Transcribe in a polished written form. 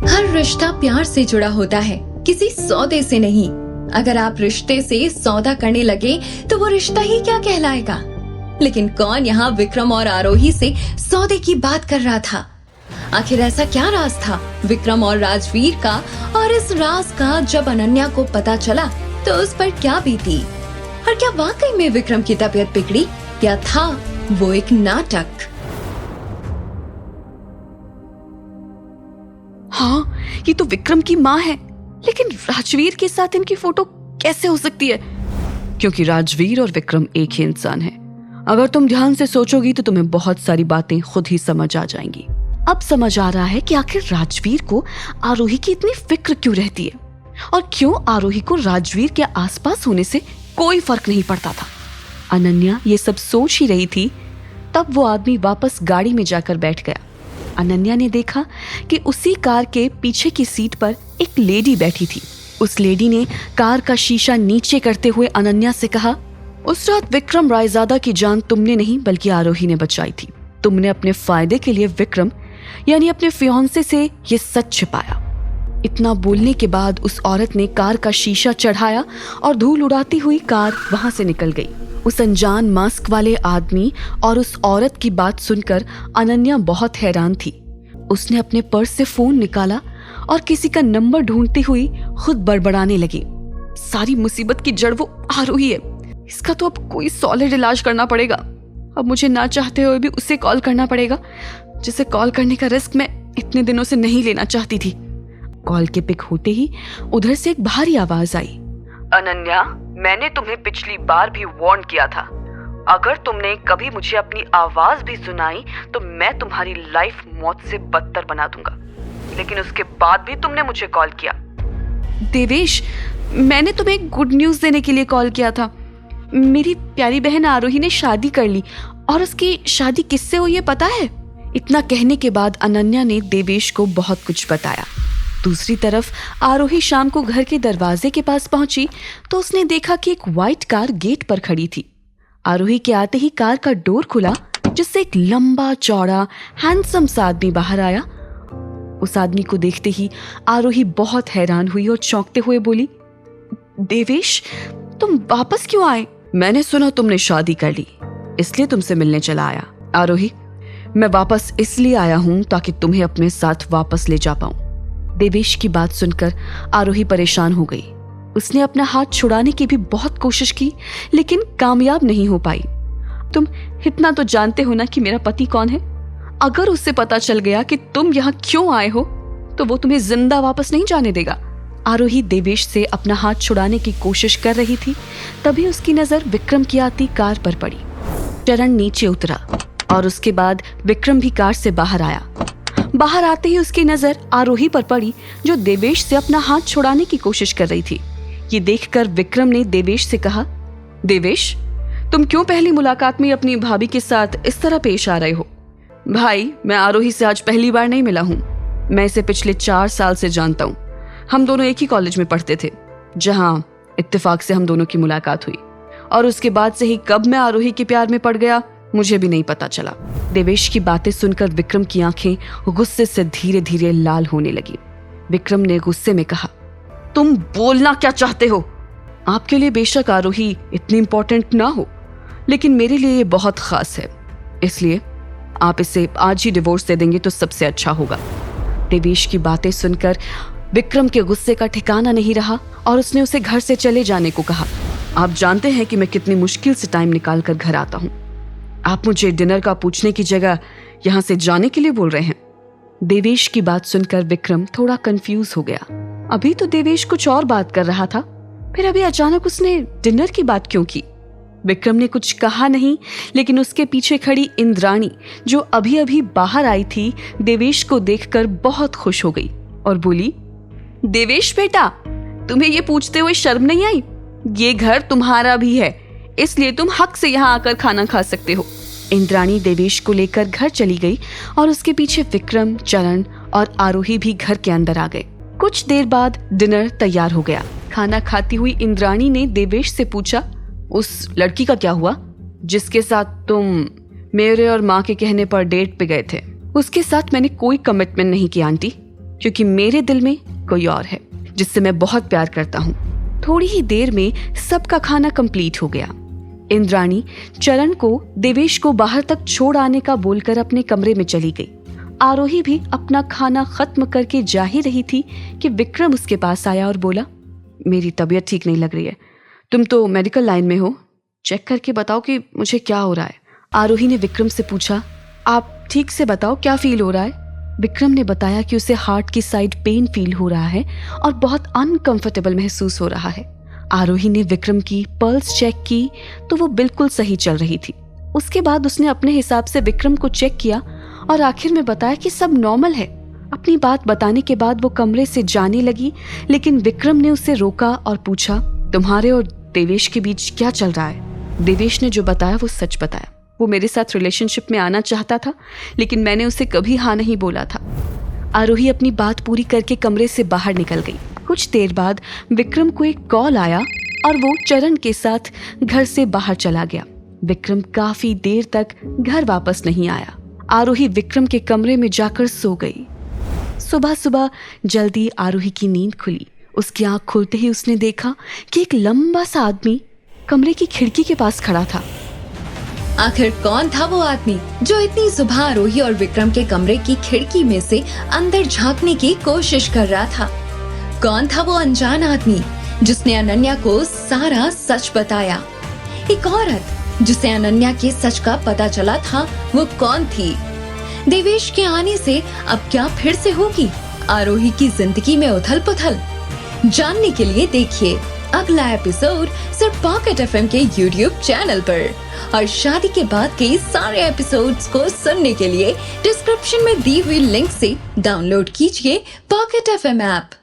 हर रिश्ता प्यार से जुड़ा होता है, किसी सौदे से नहीं। अगर आप रिश्ते से सौदा करने लगे तो वो रिश्ता ही क्या कहलाएगा। लेकिन कौन यहाँ विक्रम और आरोही से सौदे की बात कर रहा था? आखिर ऐसा क्या राज था विक्रम और राजवीर का? और इस राज का जब अनन्या को पता चला तो उस पर क्या बीती? और क्या वाकई में विक्रम की तबीयत बिगड़ी या था वो एक नाटक? हाँ, ये तो विक्रम की माँ है, लेकिन राजवीर के साथ इनकी फोटो कैसे हो सकती है? क्योंकि राजवीर और विक्रम एक ही इंसान है। अगर तुम ध्यान से सोचोगी तो तुम्हें बहुत सारी बातें खुद ही समझ आ जाएंगी। अब समझ आ रहा है कि आखिर राजवीर को आरोही की इतनी फिक्र क्यों रहती है और क्यों आरोही को राजवीर के आसपास होने से कोई फर्क नहीं पड़ता था। अनन्या ये सब सोच ही रही थी, तब वो आदमी वापस गाड़ी में जाकर बैठ गया। अनन्या ने देखा कि उसी कार के पीछे की सीट पर एक लेडी बैठी थी। उस लेडी ने कार का शीशा नीचे करते हुए अनन्या से कहा, उस रात विक्रम रायजादा की जान तुमने नहीं बल्कि आरोही ने बचाई थी। तुमने अपने फायदे के लिए विक्रम यानी अपने फियांसे से ये सच छिपाया। इतना बोलने के बाद उस औरत ने कार का शीशा चढ़ाया और धूल उड़ाती हुई कार वहां से निकल गई। उस अनजान मास्क वाले आदमी और उस औरत की बात सुनकर अनन्या बहुत हैरान थी। उसने अपने पर्स से फोन निकाला और किसी का नंबर ढूंढती हुई खुद बड़बड़ाने लगी। सारी मुसीबत की जड़ वो आरोही है। इसका तो अब कोई सॉलिड इलाज करना पड़ेगा। अब मुझे ना चाहते हुए भी उसे कॉल करना पड़ेगा, जिसे कॉल करने का रिस्क मैं इतने दिनों से नहीं लेना चाहती थी। कॉल के पिक होते ही उधर से एक भारी आवाज आई, अनन्या, मैंने तुम्हें पिछली बार भी वार्न किया था। अगर तुमने कभी मुझे अपनी आवाज भी सुनाई तो मैं तुम्हारी लाइफ मौत से बदतर बना दूंगा। लेकिन उसके बाद भी तुमने मुझे कॉल किया। देवेश, मैंने तुम्हें एक गुड न्यूज देने के लिए कॉल किया था। मेरी प्यारी बहन आरोही ने शादी कर ली और उसकी शादी किससे हुई है पता है? इतना कहने के बाद अनन्या ने देवेश को बहुत कुछ बताया। दूसरी तरफ आरोही शाम को घर के दरवाजे के पास पहुंची तो उसने देखा कि एक व्हाइट कार गेट पर खड़ी थी। आरोही के आते ही कार का डोर खुला, जिससे एक लंबा चौड़ा हैंडसम सा आदमी बाहर आया। उस आदमी को देखते ही आरोही बहुत हैरान हुई और चौंकते हुए बोली, देवेश, तुम वापस क्यों आए? मैंने सुना तुमने शादी कर ली, इसलिए तुमसे मिलने चला आया। आरोही, मैं वापस इसलिए आया हूं ताकि तुम्हें अपने साथ वापस ले जा पाऊं। देवेश की बात सुनकर आरोही परेशान हो गई। उसने अपना हाथ छुड़ाने की भी बहुत कोशिश की, लेकिन कामयाब नहीं हो पाई। तुम इतना तो जानते हो ना कि मेरा पति कौन है। अगर उससे पता चल गया कि तुम यहाँ क्यों आए हो तो वो तुम्हें जिंदा वापस नहीं जाने देगा। आरोही देवेश से अपना हाथ छुड़ाने की कोशिश कर रही थी, तभी उसकी नजर विक्रम की आती कार पर पड़ी। चरण नीचे उतरा और उसके बाद विक्रम भी कार से बाहर आया। बाहर आते ही उसकी नजर आरोही पर पड़ी, जो देवेश से अपना हाथ छुड़ाने की कोशिश कर रही थी। ये देखकर विक्रम ने देवेश से कहा, देवेश, तुम क्यों पहली मुलाकात में अपनी भाभी के साथ इस तरह पेश आ रहे हो? भाई, मैं आरोही से आज पहली बार नहीं मिला हूँ। मैं इसे पिछले 4 साल से जानता हूँ। हम दोनों एक ही कॉलेज में पढ़ते थे, जहाँ इत्तेफाक से हम दोनों की मुलाकात हुई, और उसके बाद से ही कब मैं आरोही के प्यार में पड़ गया मुझे भी नहीं पता चला। देवेश की बातें सुनकर विक्रम की आंखें गुस्से से धीरे धीरे लाल होने लगी। विक्रम ने गुस्से में कहा, तुम बोलना क्या चाहते हो? आपके लिए बेशक आरोही इतनी इंपॉर्टेंट ना हो, लेकिन मेरे लिए ये बहुत खास है, इसलिए आप इसे आज ही डिवोर्स दे देंगे तो सबसे अच्छा होगा। देवेश की बातें सुनकर विक्रम के गुस्से का ठिकाना नहीं रहा और उसने उसे घर से चले जाने को कहा। आप जानते हैं कि मैं कितनी मुश्किल से टाइम निकाल कर घर आता हूँ। आप मुझे डिनर का पूछने की जगह यहाँ से जाने के लिए बोल रहे हैं। देवेश की बात सुनकर विक्रम थोड़ा कंफ्यूज हो गया। अभी तो देवेश कुछ और बात कर रहा था, फिर अभी अचानक उसने डिनर की बात क्यों की? विक्रम ने कुछ कहा नहीं, लेकिन उसके पीछे खड़ी इंद्राणी, जो अभी अभी बाहर आई थी, देवेश को देखकर बहुत खुश हो गई और बोली, देवेश बेटा, तुम्हें ये पूछते हुए शर्म नहीं आई? ये घर तुम्हारा भी है, इसलिए तुम हक से यहाँ आकर खाना खा सकते हो। इंद्राणी देवेश को लेकर घर चली गई और उसके पीछे विक्रम, चरण और आरोही भी घर के अंदर आ गए। कुछ देर बाद डिनर तैयार हो गया। खाना खाती हुई इंद्राणी ने देवेश से पूछा, उस लड़की का क्या हुआ जिसके साथ तुम मेरे और माँ के कहने पर डेट पे गए थे? उसके साथ मैंने कोई कमिटमेंट नहीं किया आंटी। क्योंकि मेरे दिल में कोई और है जिससे मैं बहुत प्यार करता हूँ। थोड़ी ही देर में सबका खाना कंप्लीट हो गया। इंद्राणी चरण को देवेश को बाहर तक छोड़ आने का बोलकर अपने कमरे में चली गई। आरोही भी अपना खाना खत्म करके जा ही रही थी कि विक्रम उसके पास आया और बोला, मेरी तबीयत ठीक नहीं लग रही है, तुम तो मेडिकल लाइन में हो, चेक करके बताओ कि मुझे क्या हो रहा है। आरोही ने विक्रम से पूछा, आप ठीक से बताओ क्या फील हो रहा है। विक्रम ने बताया कि उसे हार्ट की साइड पेन फील हो रहा है और बहुत अनकंफर्टेबल महसूस हो रहा है। आरोही ने विक्रम की पल्स चेक की तो वो बिल्कुल सही चल रही थी। उसके बाद उसने अपने हिसाब से विक्रम को चेक किया और आखिर में बताया कि सब नॉर्मल है। अपनी बात बताने के बाद वो कमरे से जाने लगी, लेकिन विक्रम ने उसे रोका और पूछा, तुम्हारे और देवेश के बीच क्या चल रहा है। देवेश ने जो बताया वो सच बताया। वो मेरे साथ रिलेशनशिप में आना चाहता था, लेकिन मैंने उसे कभी हाँ नहीं बोला था। आरोही अपनी बात पूरी करके कमरे से बाहर निकल गई। कुछ देर बाद विक्रम को एक कॉल आया और वो चरण के साथ घर से बाहर चला गया। विक्रम काफी देर तक घर वापस नहीं आया। आरोही विक्रम के कमरे में जाकर सो गई। सुबह सुबह जल्दी आरोही की नींद खुली। उसकी आंख खुलते ही उसने देखा कि एक लंबा सा आदमी कमरे की खिड़की के पास खड़ा था। आखिर कौन था वो आदमी जो इतनी सुबह आरोही और विक्रम के कमरे की खिड़की में से अंदर झांकने की कोशिश कर रहा था? कौन था वो अनजान आदमी जिसने अनन्या को सारा सच बताया? एक औरत जिसे अनन्या के सच का पता चला था, वो कौन थी? देवेश के आने से अब क्या फिर से होगी आरोही की जिंदगी में उथल पुथल? जानने के लिए देखिए अगला एपिसोड सिर्फ पॉकेट एफएम के यूट्यूब चैनल पर। और शादी के बाद के सारे एपिसोड्स को सुनने के लिए डिस्क्रिप्शन में दी हुई लिंक से डाउनलोड कीजिए पॉकेट एफएम ऐप।